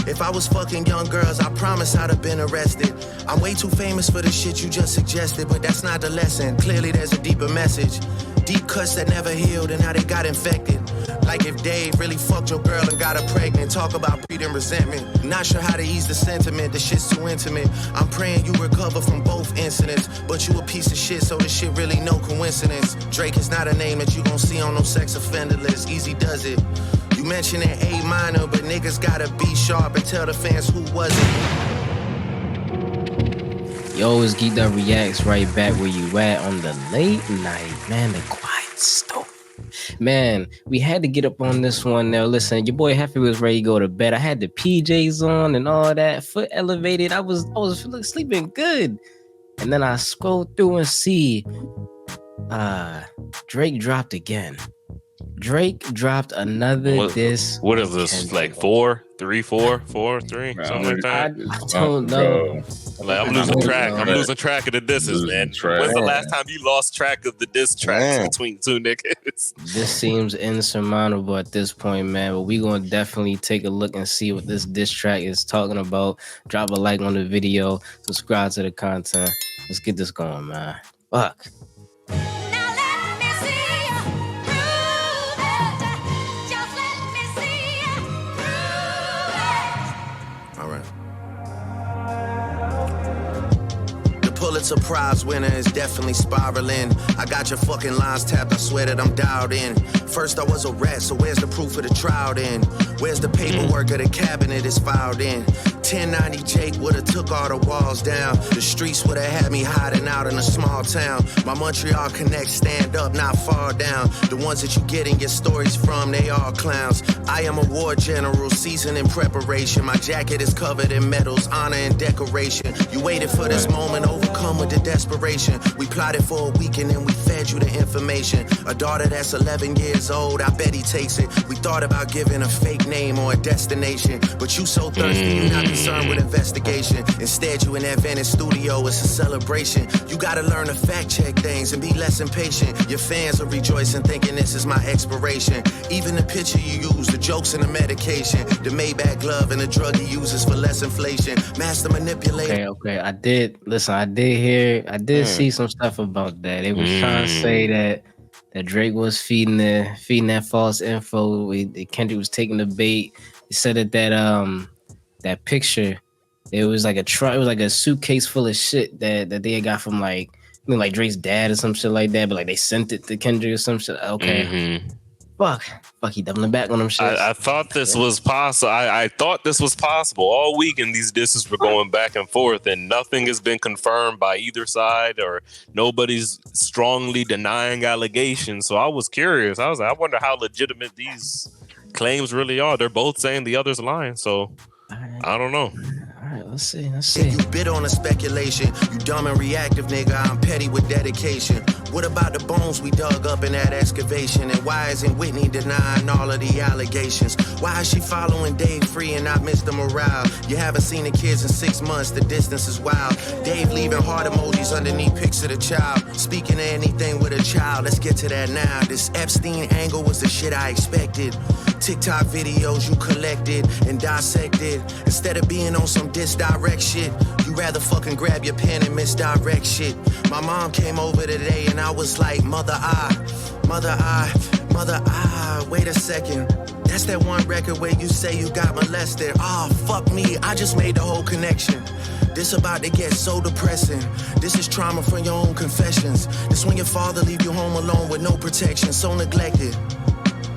If I was fucking young girls, I promise I'd have been arrested. I'm way too famous for the shit you just suggested, but that's not the lesson. Clearly there's a deeper message. Deep cuts that never healed and how they got infected. Like if Dave really fucked your girl and got her pregnant. Talk about breeding resentment. Not sure how to ease the sentiment, the shit's too intimate. I'm praying you recover from both incidents, but you a piece of shit, so this shit really no coincidence. Drake is not a name that you gon' see on no sex offender list. Easy does it. You mentioned an A minor, but niggas gotta be sharp and tell the fans who was it. Yo, it's Geekd Up Reacts, right back where you at on the late night, man, the quiet stove. Man, we had to get up on this one now. Listen, your boy Happy was ready to go to bed. I had the PJs on and all that, foot elevated. I was sleeping good. And then I scroll through and see Drake dropped again. Drake dropped another diss. What is this? Kendrick. Like 4, 3, 4, 4, 3, bro, something like that? I don't know. Like, I'm losing track. I'm losing track of the disses, man. When's the last time you lost track of the diss tracks between two niggas? This seems insurmountable at this point, man. But we gonna definitely take a look and see what this diss track is talking about. Drop a like on the video. Subscribe to the content. Let's get this going, man. Fuck. Pulitzer Prize winner is definitely spiraling. I got your fucking lines tapped, I swear that I'm dialed in. First I was a rat, so where's the proof of the trial then? Where's the paperwork of the cabinet is filed in? 1090 Jake would've took all the walls down. The streets would've had me hiding out in a small town. My Montreal connect stand up, not fall down. The ones that you getting your stories from, they all clowns. I am a war general, seasoned in preparation. My jacket is covered in medals, honor and decoration. You waited for this moment, overcome with the desperation. We plotted for a week and then we fed you the information. A daughter that's 11 years old, I bet he takes it. We thought about giving a fake name or a destination, but you so thirsty, you're not concerned with investigation. Instead, you in that Venice studio, it's a celebration. You gotta learn to fact check things and be less impatient. Your fans are rejoicing, thinking this is my expiration. Even the picture you use, the jokes and the medication, the Maybach glove and the drug he uses for less inflation. Master manipulator. Okay. I did see some stuff about that. They was trying to say that Drake was feeding that false info. Kendrick was taking the bait. He said that picture, it was like a suitcase full of shit that they had got from like Drake's dad or some shit like that, but like they sent it to Kendrick or some shit. Okay. Fuck, he doubling back on them shit. I thought this was possible. I thought this was possible all week, and these disses were going back and forth, and nothing has been confirmed by either side, or nobody's strongly denying allegations. So I was curious. I was like, I wonder how legitimate these claims really are. They're both saying the other's lying, so I don't know. All right, let's see. You bid on a speculation. You dumb and reactive, nigga. I'm petty with dedication. What about the bones we dug up in that excavation? And why isn't Whitney denying all of the allegations? Why is she following Dave free and not Mr. Morale? You haven't seen the kids in 6 months. The distance is wild. Dave leaving heart emojis underneath pics of the child. Speaking of anything with a child, let's get to that now. This Epstein angle was the shit I expected. TikTok videos you collected and dissected. Instead of being on some disdirect shit, you rather fucking grab your pen and misdirect shit. My mom came over today and I was like, mother, wait a second. That's that one record where you say you got molested. Oh, fuck me, I just made the whole connection. This about to get so depressing. This is trauma from your own confessions. This when your father leave you home alone with no protection, so neglected.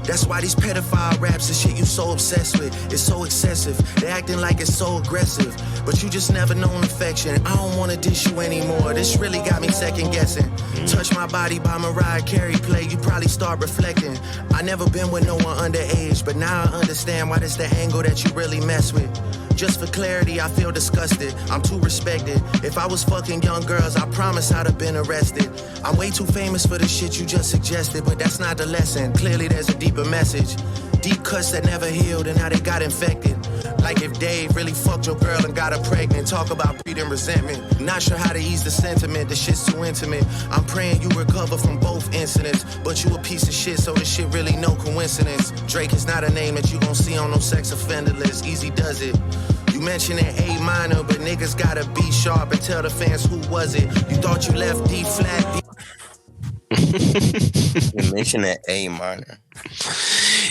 That's why these pedophile raps and shit you so obsessed with, it's so excessive. They acting like it's so aggressive, but you just never known affection. I don't wanna dish you anymore, this really got me second guessing. Touch My Body by Mariah Carey play, you probably start reflecting. I never been with no one underage, but now I understand why that's the angle that you really mess with. Just for clarity, I feel disgusted. I'm too respected. If I was fucking young girls, I promise I'd have been arrested. I'm way too famous for the shit you just suggested, but that's not the lesson. Clearly there's a deeper message. Deep cuts that never healed and how they got infected. Like if Dave really fucked your girl and got her pregnant. Talk about breeding resentment. Not sure how to ease the sentiment. The shit's too intimate. I'm praying you recover from both incidents. But you a piece of shit, so this shit really no coincidence. Drake is not a name that you gon' see on no sex offender list. Easy does it. You mentioned an A minor, but niggas gotta be sharp and tell the fans who was it. You thought you left D flat. You mentioned an A minor.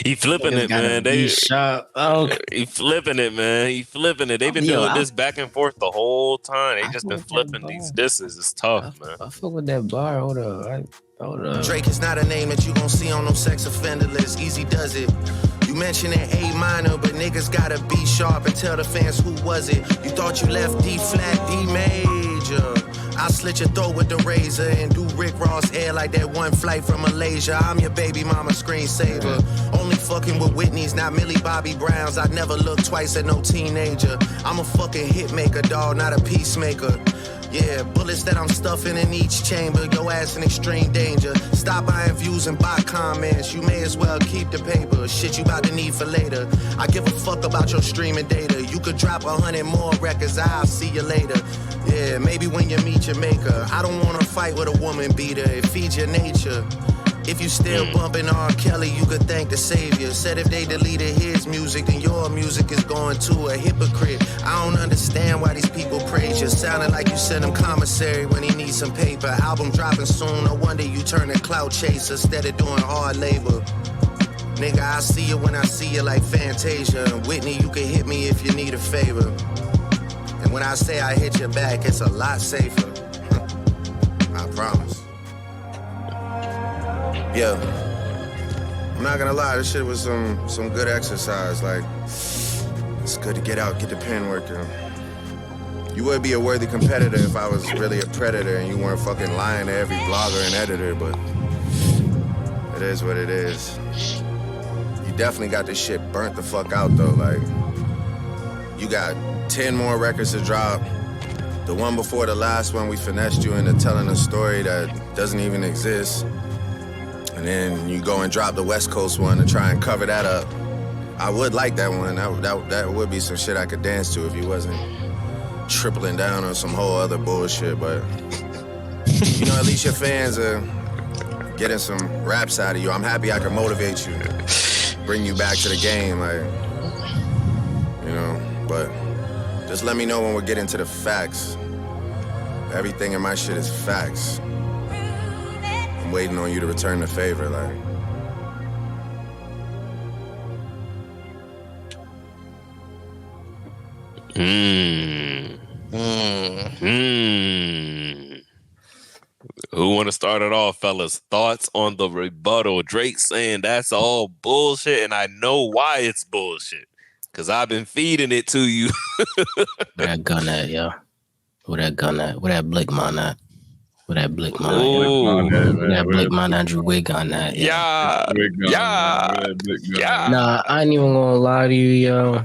He flipping it, man. He flipping it, man. He flipping it. They've been doing this back and forth the whole time. They just been flipping these disses. It's tough, man. I fuck with that bar. Hold up. Drake is not a name that you gon' see on no sex offender list. Easy does it. You mentioned an A minor, but niggas gotta be sharp and tell the fans who was it. You thought you left D flat, D major. I'll slit your throat with the razor and do Rick Ross hair like that one flight from Malaysia. I'm your baby mama screensaver. Only fucking with Whitney's, not Millie Bobby Browns. I never look twice at no teenager. I'm a fucking hit maker, dawg, not a peacemaker. Yeah, bullets that I'm stuffing in each chamber. Your ass in extreme danger. Stop buying views and bot comments. You may as well keep the paper. Shit you about to need for later. I give a fuck about your streaming data. You could drop 100 more records. I'll see you later. Yeah, maybe when you meet your maker. I don't wanna fight with a woman beater. It feeds your nature. If you still bumping R. Kelly, you could thank the savior. Said if they deleted his music, then your music is going to a hypocrite. I don't understand why these people praise you. Sounding like you sent him commissary when he needs some paper. Album dropping soon, no wonder you turn a clout chaser instead of doing hard labor. Nigga, I see you when I see you like Fantasia. Whitney, you can hit me if you need a favor. And when I say I hit your back, it's a lot safer. I promise. Yeah, I'm not gonna lie, this shit was some good exercise. Like, it's good to get out, get the pen working. You would be a worthy competitor if I was really a predator and you weren't fucking lying to every blogger and editor, but it is what it is. You definitely got this shit burnt the fuck out though. Like, you got 10 more records to drop. The one before the last one, we finessed you into telling a story that doesn't even exist. And then you go and drop the West Coast one to try and cover that up. I would like that one. That would be some shit I could dance to if you wasn't tripling down on some whole other bullshit. But, you know, at least your fans are getting some raps out of you. I'm happy I can motivate you, bring you back to the game, like, you know. But just let me know when we're getting to the facts. Everything in my shit is facts. I'm waiting on you to return the favor, like. Who want to start it off, fellas? Thoughts on the rebuttal? Drake saying that's all bullshit, and I know why it's bullshit. Because I've been feeding it to you. Where that gun at, yo? Where that gun at? Where that blick man at? Where that blick man? Where that blick man Andrew wig on that? Yeah. Nah, I ain't even gonna lie to you, yo.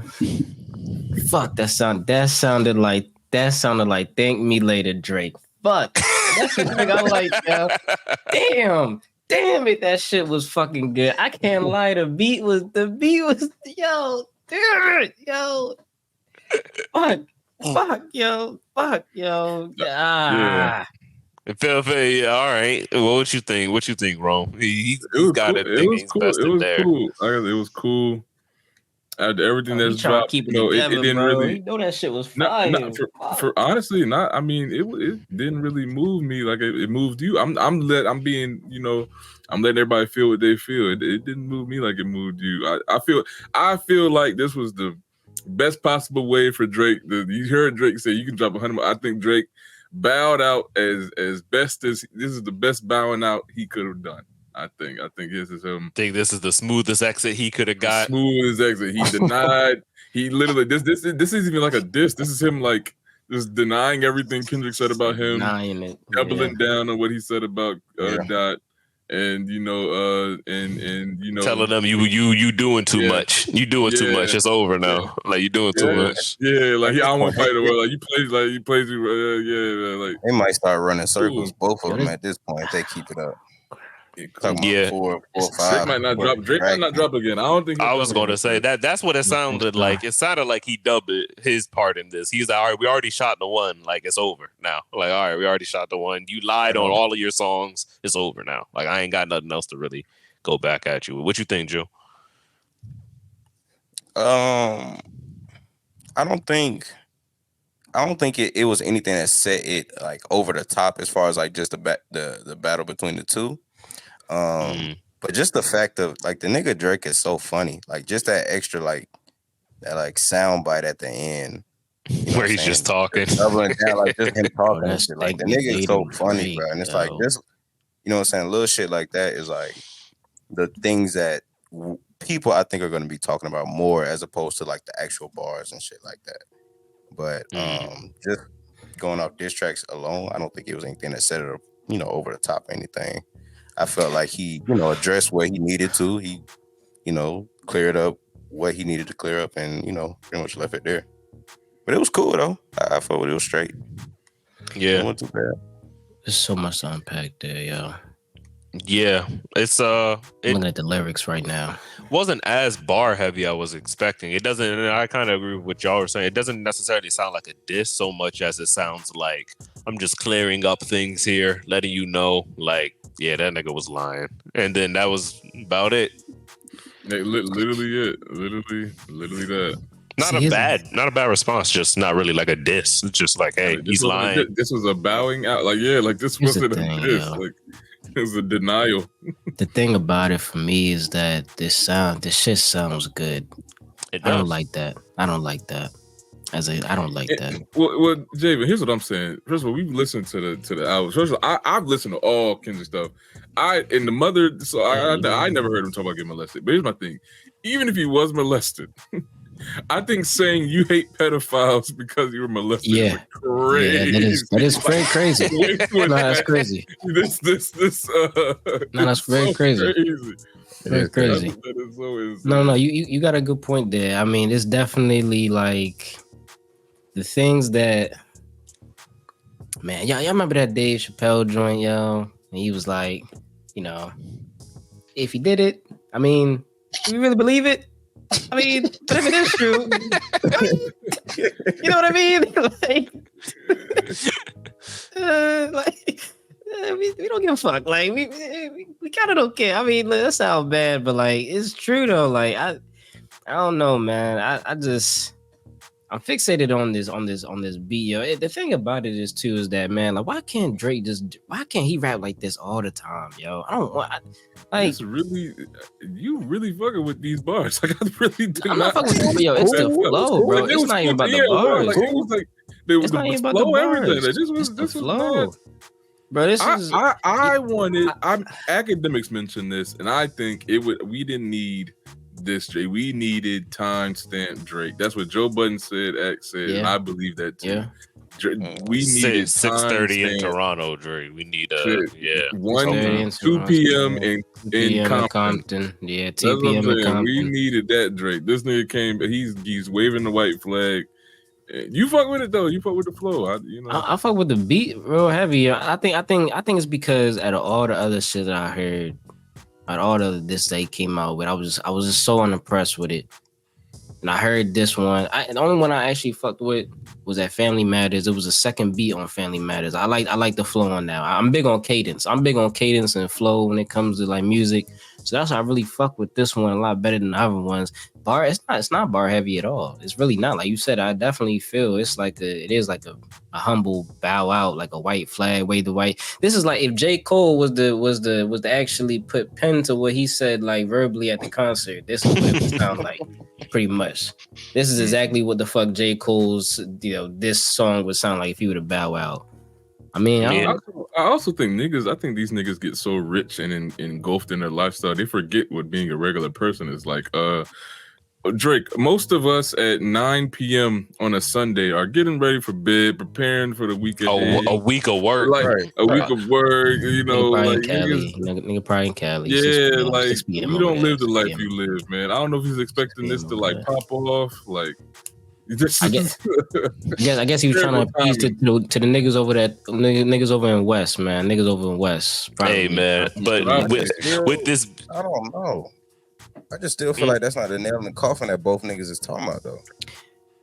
Fuck, that sounded like thank me later, Drake. Fuck. That's the thing I like, yo. Damn it, that shit was fucking good. I can't lie, the beat was yo, damn it, yo. Fuck, yo. Yeah. It felt very all right. What you think? What you think, Rome? He's got it. It was cool. It was cool. After everything that's dropped, keep it together, it didn't bro. really. You know that shit was fire. For honestly, not. I mean, it didn't really move me like it moved you. I'm being, you know, I'm letting everybody feel what they feel. It didn't move me like it moved you. I feel like this was the best possible way for Drake. You heard Drake say you can drop 100. I think Drake bowed out as best as this is the best bowing out he could have done. I think this is him. Think this is the smoothest exit he could have got. Smoothest exit. He denied. He literally this is even like a diss. This is him like just denying everything Kendrick said about him, denying it, doubling down on what he said about Dot, and you know, and you know, telling them you doing too much. You doing too much. It's over now. Like you doing too much. Yeah, like I don't want to fight the world. Like you play like they might start running circles, both of them at this point. If they keep it up. Yeah. 4 or 5. Drake might not drop. Drake might not drop again. I don't think. I was going to say that's what it sounded like. It sounded like he dubbed his part in this. He's like, all right, we already shot the one. Like, it's over now. Like, all right, we already shot the one. You lied on all of your songs. It's over now. Like, I ain't got nothing else to really go back at you. What you think, Joe? I don't think it was anything that set it like over the top as far as like just the battle between the two. But just the fact of like the nigga Drake is so funny, like just that extra like that like sound bite at the end where he's just talking, doubling down, like just him talking and shit. Like the nigga is so funny, bro. And it's like this, you know what I'm saying? Little shit like that is like the things that people I think are going to be talking about more as opposed to like the actual bars and shit like that. But just going off diss tracks alone, I don't think it was anything that set it, you know, over the top or anything. I felt like he, you know, addressed what he needed to. He, you know, cleared up what he needed to clear up and, you know, pretty much left it there. But it was cool, though. I felt it was straight. Yeah. It wasn't too bad. There's so much to unpack there, yo. Yeah. It's I'm looking at the lyrics right now. Wasn't as bar heavy I was expecting. It doesn't, and I kind of agree with what y'all were saying. It doesn't necessarily sound like a diss so much as it sounds like I'm just clearing up things here, letting you know, like, yeah, that nigga was lying. And then that was about it. Literally it. Literally that. Not a bad response, just not really like a diss. It's just like, hey, he's lying. This was a bowing out. Like, yeah, like this wasn't a diss. Like, it was a denial. The thing about it for me is that this shit sounds good. I don't like that. I don't like that. Well, Javen, here's what I'm saying. First of all, we've listened to the albums. First of all, I've listened to all Kendrick stuff. I never heard him talk about getting molested. But here's my thing: even if he was molested, I think saying you hate pedophiles because you were molested is crazy. Yeah, that is very crazy. No, that's crazy. That's very crazy. Very crazy. That is so insane. No, you got a good point there. I mean, it's definitely like the things that, man, y'all remember that Dave Chappelle joint, yo? And he was like, you know, if he did it, I mean, do you really believe it? I mean, but if it is true, I mean, you know what I mean? We don't give a fuck. Like we kind of don't care. I mean, that sounds bad, but like it's true though. Like I don't know, man. I'm fixated on this beat, yo. The thing about it is that, man, like why can't he rap like this all the time, yo? I don't want like you really fucking with these bars. Like I really do. I'm not fucking with yo. It's the flow, bro. It's not even about the bars. Like, it was like it's not even about the bars. This was the flow. Bro, academics mentioned this, and I think we didn't need this Drake. We needed timestamp Drake. That's what Joe Budden said, X said, and I believe that too. Yeah. We needed 6:30 in Toronto, Drake. We need 2 p.m. in Compton. Yeah, 2 p.m. in Compton. We needed that Drake. This nigga came, he's waving the white flag. You fuck with it though. You fuck with the flow. I fuck with the beat real heavy. I think it's because out of all the other shit that I heard, out of all the this they came out with, I was just so unimpressed with it. And I heard this one. The only one I actually fucked with was at Family Matters. It was a second beat on Family Matters. I like the flow on now. I'm big on cadence. I'm big on cadence and flow when it comes to like music. So that's why I really fuck with this one a lot better than the other ones. Bar, it's not bar heavy at all. It's really not. Like you said, I definitely feel it is like a humble bow out, like a white flag, wave the white. This is like if J. Cole was the actually put pen to what he said like verbally at the concert. This is what it would sound like, pretty much. This is exactly what the fuck J. Cole's this song would sound like if he would have bow out. I mean, I also think I think these niggas get so rich and engulfed in their lifestyle, they forget what being a regular person is like. Drake, most of us at 9 p.m. on a Sunday are getting ready for bed, preparing for the weekend. A week of work. Like, a week of work, Nigga probably in Cali. Yeah, like, you don't live the life you live, man. I don't know if he's expecting this to, like, pop off. Like, I guess he was trying to appease to the niggas over niggas over in West, man. Niggas over in West. Probably. Hey, man, but with this, I don't know. I just still feel like that's not the nail in the coffin that both niggas is talking about, though.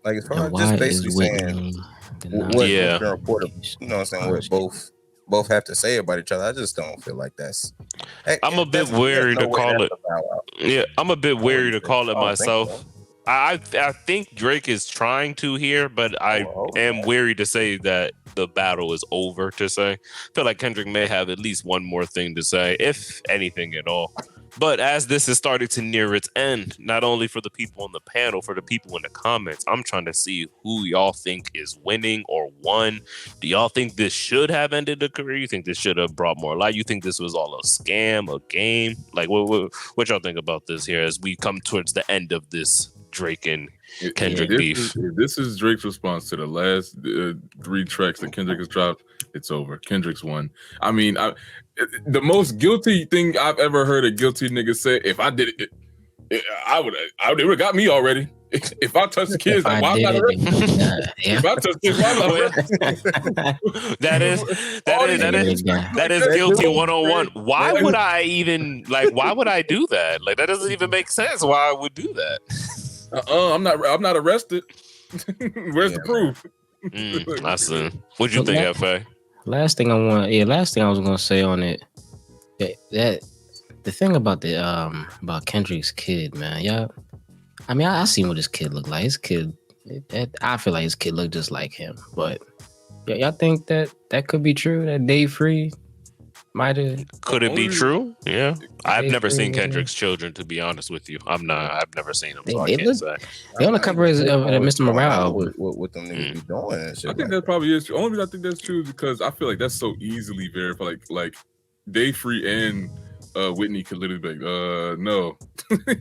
Like, as far as just basically saying what the reporter, you know what I'm saying, what both have to say about each other, I just don't feel like that's. I'm a bit wary to call it. Yeah, I'm a bit wary to call it myself. I think Drake is trying to here, but I am wary to say that the battle is over. To say, I feel like Kendrick may have at least one more thing to say, if anything at all. But as this is starting to near its end, not only for the people on the panel, for the people in the comments, I'm trying to see who y'all think is winning or won. Do y'all think this should have ended the career? You think this should have brought more light? You think this was all a scam, a game? Like, what y'all think about this here as we come towards the end of this Drake and Kendrick beef? This is Drake's response to the last 3 tracks that Kendrick has dropped. It's over. Kendrick's won. I mean, the most guilty thing I've ever heard a guilty nigga say, if I did it, it would have got me already. If I touch the kids, like, why am I not arrested? If I touch kids, why am I arrested? That is guilty 101. Why would I even why would I do that? Like, that doesn't even make sense why I would do that. I'm not arrested. Where's the proof? I see. What'd you think, F.A.? Last thing I was gonna say on it, that the thing about about Kendrick's kid, man, y'all. I mean, I seen what his kid looked like. His kid, I feel like his kid looked just like him. But y'all think that could be true? That Dave Free might have. Could it be true? Yeah, I've never seen Kendrick's children, to be honest with you. I've never seen them, so I can't say. They on the cover of Mr. Morale. What them niggas be doing and shit. I think that probably is true. Only reason I think that's true is because I feel like that's so easily verified. Like Dave Free and Whitney could literally be like, no,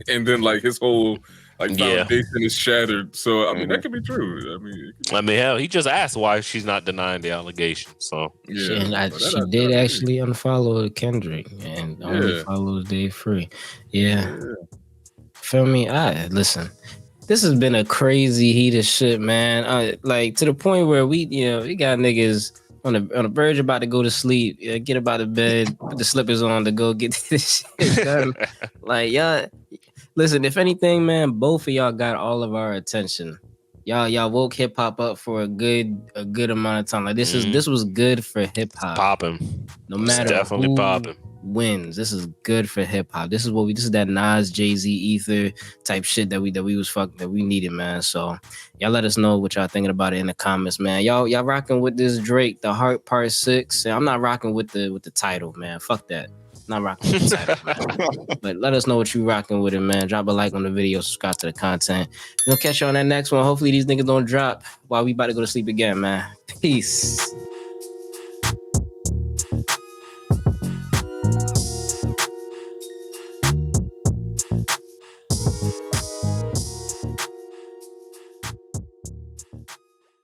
and then like his whole. Like foundation is shattered, so I mean that could be true. I mean, hell, he just asked why she's not denying the allegation. So she did actually unfollow Kendrick and only follows Dave Free. Yeah. Feel me? Listen. This has been a crazy heat of shit, man. Like to the point where we got niggas on the verge about to go to sleep, get about to bed, put the slippers on to go get this shit done. Like y'all. Listen, if anything, man, both of y'all got all of our attention. Y'all woke hip hop up for a good amount of time. Like this was good for hip hop. Popping. No matter definitely who popping. Wins. This is good for hip hop. This is that Nas, Jay-Z, Ether type shit that we needed, man. So y'all let us know what y'all thinking about it in the comments, man. Y'all rocking with this Drake, The Heart Part 6. I'm not rocking with the title, man. Fuck that. Not rocking with the title, man. But let us know what you rocking with it, man. Drop a like on the video, subscribe to the content. We'll catch you on that next one. Hopefully these niggas don't drop while we about to go to sleep again, man. Peace.